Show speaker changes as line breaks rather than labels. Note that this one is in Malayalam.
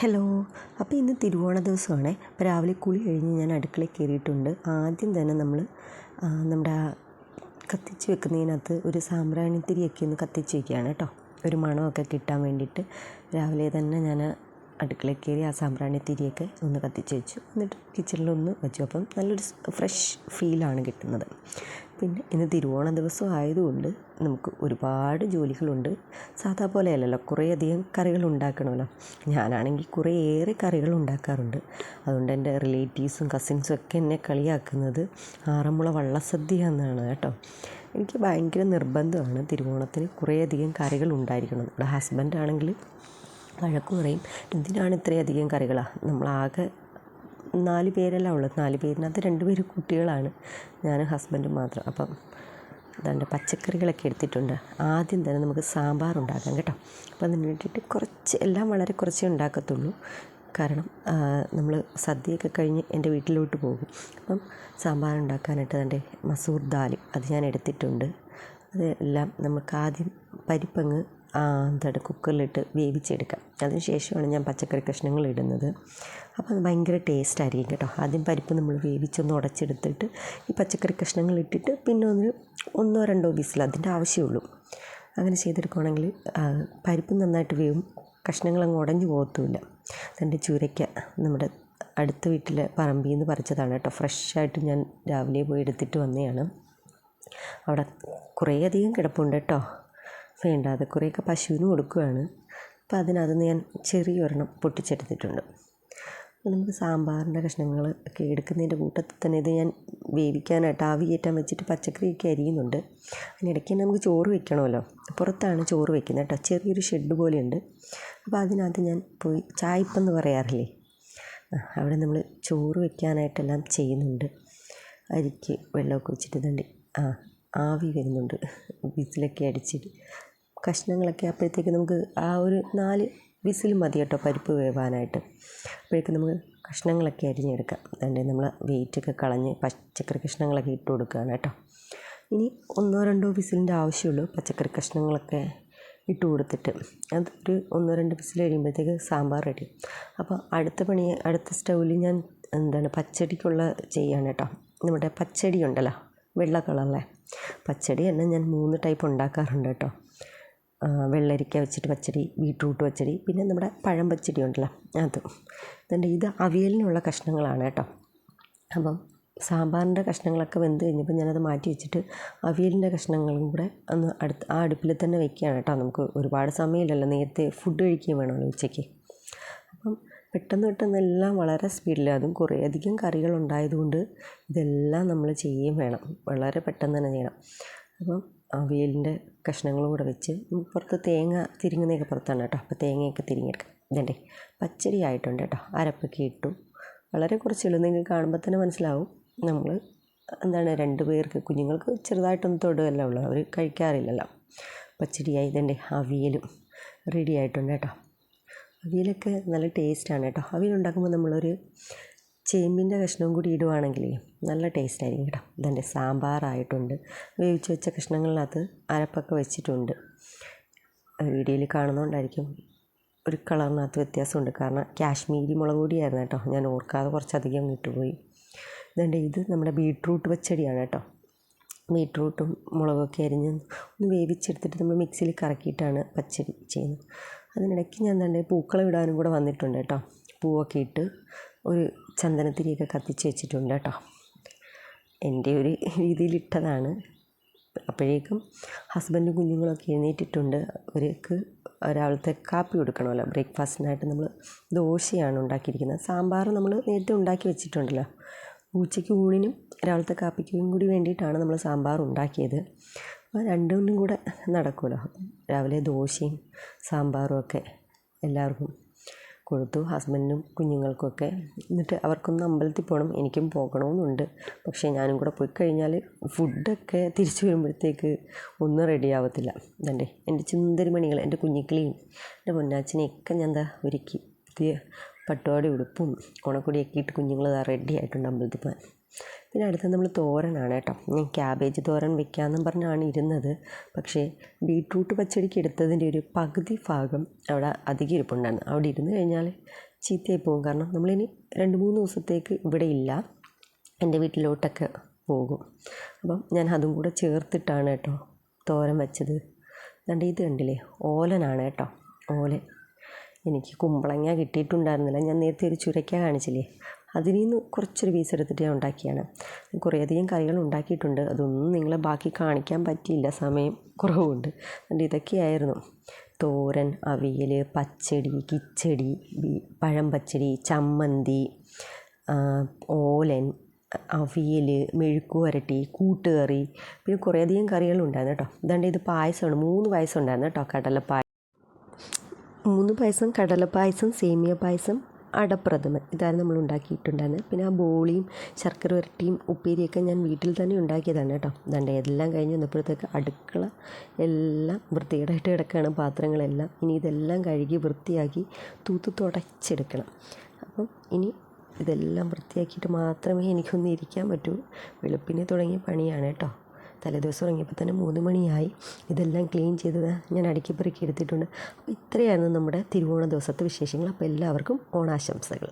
ഹലോ. അപ്പോൾ ഇന്ന് തിരുവോണ ദിവസമാണ്. അപ്പോൾ രാവിലെ കുളി കഴിഞ്ഞ് ഞാൻ അടുക്കളയിൽ കയറിയിട്ടുണ്ട്. ആദ്യം തന്നെ നമ്മൾ നമ്മുടെ കത്തിച്ച് വെക്കുന്നതിനകത്ത് ഒരു സാമ്പ്രാണിത്തിരിയൊക്കെ ഒന്ന് കത്തിച്ച് വയ്ക്കുകയാണ് കേട്ടോ. ഒരു മണമൊക്കെ കിട്ടാൻ വേണ്ടിയിട്ട് രാവിലെ തന്നെ ഞാൻ അടുക്കളയിൽ കയറി ആ സാമ്പ്രാണിത്തിരിയൊക്കെ ഒന്ന് കത്തിച്ച് വെച്ചു. എന്നിട്ട് കിച്ചണിലൊന്ന് വെച്ചു. അപ്പം നല്ലൊരു ഫ്രഷ് ഫീലാണ് കിട്ടുന്നത്. പിന്നെ ഇന്ന് തിരുവോണ ദിവസം ആയതുകൊണ്ട് നമുക്ക് ഒരുപാട് ജോലികളുണ്ട്. സാധാ പോലെ അല്ലല്ലോ, കുറേയധികം കറികൾ ഉണ്ടാക്കണമല്ലോ. ഞാനാണെങ്കിൽ കുറേയേറെ കറികൾ ഉണ്ടാക്കാറുണ്ട്. അതുകൊണ്ട് എൻ്റെ റിലേറ്റീവ്സും കസിൻസും ഒക്കെ എന്നെ കളിയാക്കുന്നത് ആറന്മുള വള്ളസദ്യ എന്നാണ് കേട്ടോ. എനിക്ക് ഭയങ്കര നിർബന്ധമാണ് തിരുവോണത്തിന് കുറേയധികം കറികൾ ഉണ്ടായിരിക്കണം. നമ്മുടെ ഹസ്ബൻഡാണെങ്കിൽ വഴക്ക് പറയും, എന്തിനാണ് ഇത്രയധികം കറികളാണ്, നമ്മളാകെ 4 പേരല്ല ഉള്ളത്. 4 പേരിനകത്ത് 2 പേര് കുട്ടികളാണ്, ഞാൻ ഹസ്ബൻഡും മാത്രം. അപ്പം അതുകൊണ്ട് പച്ചക്കറികളൊക്കെ എടുത്തിട്ടുണ്ട്. ആദ്യം തന്നെ നമുക്ക് സാമ്പാർ ഉണ്ടാക്കാം കേട്ടോ. അപ്പം അതിന് വേണ്ടിയിട്ട് എല്ലാം വളരെ കുറച്ചേ ഉണ്ടാക്കത്തുള്ളൂ. കാരണം നമ്മൾ സദ്യയൊക്കെ കഴിഞ്ഞ് എൻ്റെ വീട്ടിലോട്ട് പോകും. അപ്പം സാമ്പാർ ഉണ്ടാക്കാനായിട്ട് എൻ്റെ മസൂർ ദാൽ അത് ഞാൻ എടുത്തിട്ടുണ്ട്. അതെല്ലാം നമുക്ക് ആദ്യം പരിപ്പങ്ങ് കുക്കറിലിട്ട് വേവിച്ചെടുക്കാം. അതിന് ശേഷമാണ് ഞാൻ പച്ചക്കറി കഷ്ണങ്ങൾ ഇടുന്നത്. അപ്പോൾ അത് ഭയങ്കര ടേസ്റ്റ് ആയിരിക്കും കേട്ടോ. ആദ്യം പരിപ്പ് നമ്മൾ വേവിച്ചൊന്ന് ഉടച്ചെടുത്തിട്ട് ഈ പച്ചക്കറി കഷ്ണങ്ങൾ ഇട്ടിട്ട് പിന്നെ ഒന്നോ രണ്ടോ വിസിൽ അതിൻ്റെ ആവശ്യമുള്ളൂ. അങ്ങനെ ചെയ്തെടുക്കുകയാണെങ്കിൽ പരിപ്പ് നന്നായിട്ട് വേവും, കഷ്ണങ്ങളങ്ങ് ഉടഞ്ഞു പോകത്തുമില്ല. അതിൻ്റെ ചുരയ്ക്ക നമ്മുടെ അടുത്ത വീട്ടിലെ പറമ്പിൽ നിന്ന് പറിച്ചതാണ് കേട്ടോ. ഫ്രഷായിട്ട് ഞാൻ രാവിലെ പോയി എടുത്തിട്ട് വന്നതാണ്. അവിടെ കുറേയധികം കിടപ്പുണ്ട് കേട്ടോ. വേണ്ടാതെ കുറേയൊക്കെ പശുവിന് കൊടുക്കുകയാണ്. അപ്പോൾ അതിനകത്ത് ഞാൻ ചെറിയൊരെണ്ണം പൊട്ടിച്ചെടുത്തിട്ടുണ്ട്. നമുക്ക് സാമ്പാറിൻ്റെ കഷ്ണങ്ങൾ ഒക്കെ എടുക്കുന്നതിൻ്റെ കൂട്ടത്തിൽ തന്നെ ഇത് ഞാൻ വേവിക്കാനായിട്ട് ആവി കയറ്റാൻ വെച്ചിട്ട് പച്ചക്കറിയൊക്കെ അരിയുന്നുണ്ട്. അതിനിടയ്ക്ക് തന്നെ നമുക്ക് ചോറ് വെക്കണമല്ലോ. പുറത്താണ് ചോറ് വെക്കുന്നത് കേട്ടോ. ചെറിയൊരു ഷെഡ് പോലെയുണ്ട്. അപ്പോൾ അതിനകത്ത് ഞാൻ പോയി ചായപ്പെന്ന് പറയാറില്ലേ, അവിടെ നമ്മൾ ചോറ് വെക്കാനായിട്ടെല്ലാം ചെയ്യുന്നുണ്ട്. അരിക്ക് വെള്ളമൊക്കെ വെച്ചിട്ട് തണ്ടി ആവി വരുന്നുണ്ട്. വിസിലൊക്കെ അടിച്ചിട്ട് കഷ്ണങ്ങളൊക്കെ അപ്പോഴത്തേക്ക് നമുക്ക് ആ ഒരു 4 വിസിൽ മതി കേട്ടോ പരിപ്പ് വേവാനായിട്ട്. അപ്പോഴേക്കും നമുക്ക് കഷ്ണങ്ങളൊക്കെ അരിഞ്ഞെടുക്കാം. അതുകൊണ്ട് നമ്മൾ വെയിറ്റൊക്കെ കളഞ്ഞ് പച്ചക്കറി കഷ്ണങ്ങളൊക്കെ ഇട്ട് കൊടുക്കുകയാണ് കേട്ടോ. ഇനി 1-2 വിസിലിൻ്റെ ആവശ്യമുള്ളൂ. പച്ചക്കറി കഷ്ണങ്ങളൊക്കെ ഇട്ട് കൊടുത്തിട്ട് അതൊരു 1-2 വിസിൽ കഴിയുമ്പോഴത്തേക്ക് സാമ്പാർ റെഡി. അപ്പോൾ അടുത്ത സ്റ്റൗവിൽ ഞാൻ പച്ചടിക്കുള്ള ചെയ്യാണ് കേട്ടോ. നമ്മുടെ പച്ചടി ഉണ്ടല്ലോ, വെള്ള കളറിലെ പച്ചടി തന്നെ ഞാൻ 3 ടൈപ്പ് ഉണ്ടാക്കാറുണ്ട് കേട്ടോ. വെള്ളരിക്ക വെച്ചിട്ട് പച്ചടി, ബീട്രൂട്ട് പച്ചടി, പിന്നെ നമ്മുടെ പഴം പച്ചടി ഉണ്ടല്ലോ അതും. ഇത് അവിയലിനുള്ള കഷ്ണങ്ങളാണ് കേട്ടോ. അപ്പം സാമ്പാറിൻ്റെ കഷ്ണങ്ങളൊക്കെ വെന്ത് കഴിഞ്ഞപ്പോൾ ഞാനത് മാറ്റി വെച്ചിട്ട് അവിയലിൻ്റെ കഷ്ണങ്ങളും കൂടെ ഒന്ന് ആ അടുപ്പിൽ തന്നെ വെക്കുകയാണ് കേട്ടോ. നമുക്ക് ഒരുപാട് സമയമില്ലല്ലോ, നേരത്തെ ഫുഡ് കഴിക്കുകയും വേണമല്ലോ ഉച്ചയ്ക്ക്. അപ്പം പെട്ടെന്ന് എല്ലാം വളരെ സ്പീഡിൽ, അതും കുറേയധികം കറികൾ ഉണ്ടായതുകൊണ്ട് ഇതെല്ലാം നമ്മൾ ചെയ്യുകയും വേണം. വളരെ പെട്ടെന്ന് തന്നെ ചെയ്യണം. അപ്പം അവിയലിൻ്റെ കഷ്ണങ്ങളും കൂടെ വെച്ച് പുറത്ത് തേങ്ങ തിരിങ്ങുന്നതൊക്കെ പുറത്താണ് കേട്ടോ. അപ്പോൾ തേങ്ങയൊക്കെ തിരിഞ്ഞെടുക്കാം. ഇതേ പച്ചടി ആയിട്ടുണ്ട് കേട്ടോ. അരപ്പൊക്കെ ഇട്ടു. വളരെ കുറച്ചുള്ളൂ, നിങ്ങൾക്ക് കാണുമ്പോൾ തന്നെ മനസ്സിലാവും. നമ്മൾ 2 പേർക്ക്, കുഞ്ഞുങ്ങൾക്ക് ചെറുതായിട്ടൊന്ന് തൊടുകയല്ലേ ഉള്ളൂ, അവർ കഴിക്കാറില്ലല്ലോ. പച്ചടിയായി ഇതേ അവിയലും റെഡി ആയിട്ടുണ്ട് കേട്ടോ. അവിയലൊക്കെ നല്ല ടേസ്റ്റാണ് കേട്ടോ. അവിയലുണ്ടാക്കുമ്പോൾ നമ്മളൊരു ചേമ്പിൻ്റെ കഷ്ണവും കൂടി ഇടുവാണെങ്കിൽ നല്ല ടേസ്റ്റായിരിക്കും കേട്ടോ. ഇതെൻ്റെ സാമ്പാറായിട്ടുണ്ട്. വേവിച്ച് വെച്ച കഷ്ണങ്ങളിനകത്ത് അരപ്പൊക്കെ വെച്ചിട്ടുണ്ട്. വീഡിയോയിൽ കാണുന്നതുകൊണ്ടായിരിക്കും ഒരു കളറിനകത്ത് വ്യത്യാസമുണ്ട്. കാരണം കാശ്മീരി മുളക് പൊടിയായിരുന്നു കേട്ടോ. ഞാൻ ഓർക്കാതെ കുറച്ചധികം ഇട്ടുപോയി. ഇത് നമ്മുടെ ബീട്രൂട്ട് പച്ചടിയാണ് കേട്ടോ. ബീട്രൂട്ടും മുളകൊക്കെ അരിഞ്ഞ് ഒന്ന് വേവിച്ചെടുത്തിട്ട് നമ്മൾ മിക്സിയിൽ കറക്കിയിട്ടാണ് പച്ചടി ചെയ്യുന്നത്. അതിനിടയ്ക്ക് ഞാൻ പൂക്കളം ഇടാനും കൂടെ വന്നിട്ടുണ്ട് കേട്ടോ. പൂവൊക്കെ ഇട്ട് ഒരു ചന്ദനത്തിരിയൊക്കെ കത്തിച്ച് വെച്ചിട്ടുണ്ട് കേട്ടോ. എൻ്റെ ഒരു രീതിയിലിട്ടതാണ്. അപ്പോഴേക്കും ഹസ്ബൻഡും കുഞ്ഞുങ്ങളൊക്കെ എഴുന്നേറ്റിട്ടുണ്ട്. അവർക്ക് രാവിലത്തെ കാപ്പി കൊടുക്കണമല്ലോ. ബ്രേക്ക്ഫാസ്റ്റിനായിട്ട് നമ്മൾ ദോശയാണ് ഉണ്ടാക്കിയിരിക്കുന്നത്. സാമ്പാർ നമ്മൾ നേരത്തെ ഉണ്ടാക്കി വെച്ചിട്ടുണ്ടല്ലോ. ഉച്ചയ്ക്ക് ഊണിനും രാവിലത്തെ കാപ്പിക്കും കൂടി വേണ്ടിയിട്ടാണ് നമ്മൾ സാമ്പാർ ഉണ്ടാക്കിയത്. അപ്പോൾ രണ്ടും കൂടെ നടക്കുമല്ലോ. രാവിലെ ദോശയും സാമ്പാറും ഒക്കെ എല്ലാവർക്കും കൊടുത്തു, ഹസ്ബൻഡിനും കുഞ്ഞുങ്ങൾക്കൊക്കെ. എന്നിട്ട് അവർക്കൊന്ന് അമ്പലത്തിൽ പോകണം, എനിക്കും പോകണമെന്നുണ്ട്. പക്ഷേ ഞാനും കൂടെ പോയി കഴിഞ്ഞാൽ ഫുഡൊക്കെ തിരിച്ചു വരുമ്പോഴത്തേക്ക് ഒന്നും റെഡി ആവത്തില്ല. എൻ്റെ ചുന്ദരിമണികൾ, എൻ്റെ കുഞ്ഞിക്കിളിയും എൻ്റെ പൊന്നാച്ചനെയൊക്കെ ഞാൻ ഒരുക്കി പുതിയ പട്ടുപാടി ഉടുപ്പും ഓണക്കൊടിയൊക്കെ ഇട്ട് കുഞ്ഞുങ്ങൾ റെഡി ആയിട്ടുണ്ട് അമ്പലത്തിൽ പോകാൻ. പിന്നെ അടുത്തത് നമ്മൾ തോരനാണ് കേട്ടോ. ഞാൻ ക്യാബേജ് തോരൻ വെക്കാമെന്നും പറഞ്ഞാണ് ഇരുന്നത്. പക്ഷേ ബീട്രൂട്ട് പച്ചടിക്ക് എടുത്തതിൻ്റെ ഒരു പകുതി ഭാഗം അവിടെ അധികം ഇരിപ്പുണ്ടായിരുന്നു. അവിടെ ഇരുന്ന് കഴിഞ്ഞാൽ ചീത്തയായി പോകും. കാരണം നമ്മളിനി 2-3 ദിവസത്തേക്ക് ഇവിടെ ഇല്ല, എൻ്റെ വീട്ടിലോട്ടൊക്കെ പോകും. അപ്പം ഞാൻ അതും കൂടെ ചേർത്തിട്ടാണ് കേട്ടോ തോരൻ വെച്ചത്. അതുകൊണ്ട് ഇത് കണ്ടില്ലേ, ഓലനാണ് കേട്ടോ, ഓലൻ. എനിക്ക് കുമ്പളങ്ങ കിട്ടിയിട്ടുണ്ടായിരുന്നില്ല. ഞാൻ നേരത്തെ ഒരു ചുരക്ക കാണിച്ചില്ലേ, അതിൽ നിന്ന് കുറച്ചൊരു പീസ് എടുത്തിട്ട് ഞാൻ ഉണ്ടാക്കിയാണ്. കുറേയധികം കറികൾ ഉണ്ടാക്കിയിട്ടുണ്ട്. അതൊന്നും നിങ്ങളെ ബാക്കി കാണിക്കാൻ പറ്റിയില്ല, സമയം കുറവുണ്ട്. അതുകൊണ്ട് ഇതൊക്കെയായിരുന്നു: തോരൻ, അവിയൽ, പച്ചടി, കിച്ചടി, പഴം പച്ചടി, ചമ്മന്തി, ഓലൻ, അവിയൽ, മെഴുക്ക് വരട്ടി, കൂട്ടുകറി, പിന്നെ കുറേയധികം കറികളുണ്ടായിരുന്നു കേട്ടോ. ഇതാണ്ട് ഇത് പായസമാണ്. 3 പായസം ഉണ്ടായിരുന്നു കേട്ടോ. 3 പായസം, കടലപ്പായസം, സേമിയ പായസം, അടപ്രഥമൻ, ഇതായിരുന്നു നമ്മൾ ഉണ്ടാക്കിയിട്ടുണ്ടായിരുന്നത്. പിന്നെ ആ ബോളിയും ശർക്കര വരട്ടിയും ഉപ്പേരിയൊക്കെ ഞാൻ വീട്ടിൽ തന്നെ ഉണ്ടാക്കിയതാണ് കേട്ടോ. ഇതാണ്ട് എല്ലാം കഴിഞ്ഞ് വന്നപ്പോഴത്തേക്ക് അടുക്കള എല്ലാം വൃത്തികേടായിട്ട് കിടക്കുകയാണ്, പാത്രങ്ങളെല്ലാം. ഇനി ഇതെല്ലാം കഴുകി വൃത്തിയാക്കി തുടച്ചെടുക്കണം. അപ്പം ഇനി ഇതെല്ലാം വൃത്തിയാക്കിയിട്ട് മാത്രമേ എനിക്കൊന്ന് ഇരിക്കാൻ പറ്റൂ. വെളുപ്പിനെ തുടങ്ങിയ പണിയാണ് കേട്ടോ. തലേദിവസം ഉറങ്ങിയപ്പോൾ തന്നെ 3 മണിയായി. ഇതെല്ലാം ക്ലീൻ ചെയ്തത് ഞാൻ അടുക്കി പെറുക്കി എടുത്തിട്ടുണ്ട്. അപ്പോൾ ഇത്രയായിരുന്നു നമ്മുടെ തിരുവോണ ദിവസത്തെ വിശേഷങ്ങൾ. അപ്പോൾ എല്ലാവർക്കും ഓണാശംസകൾ.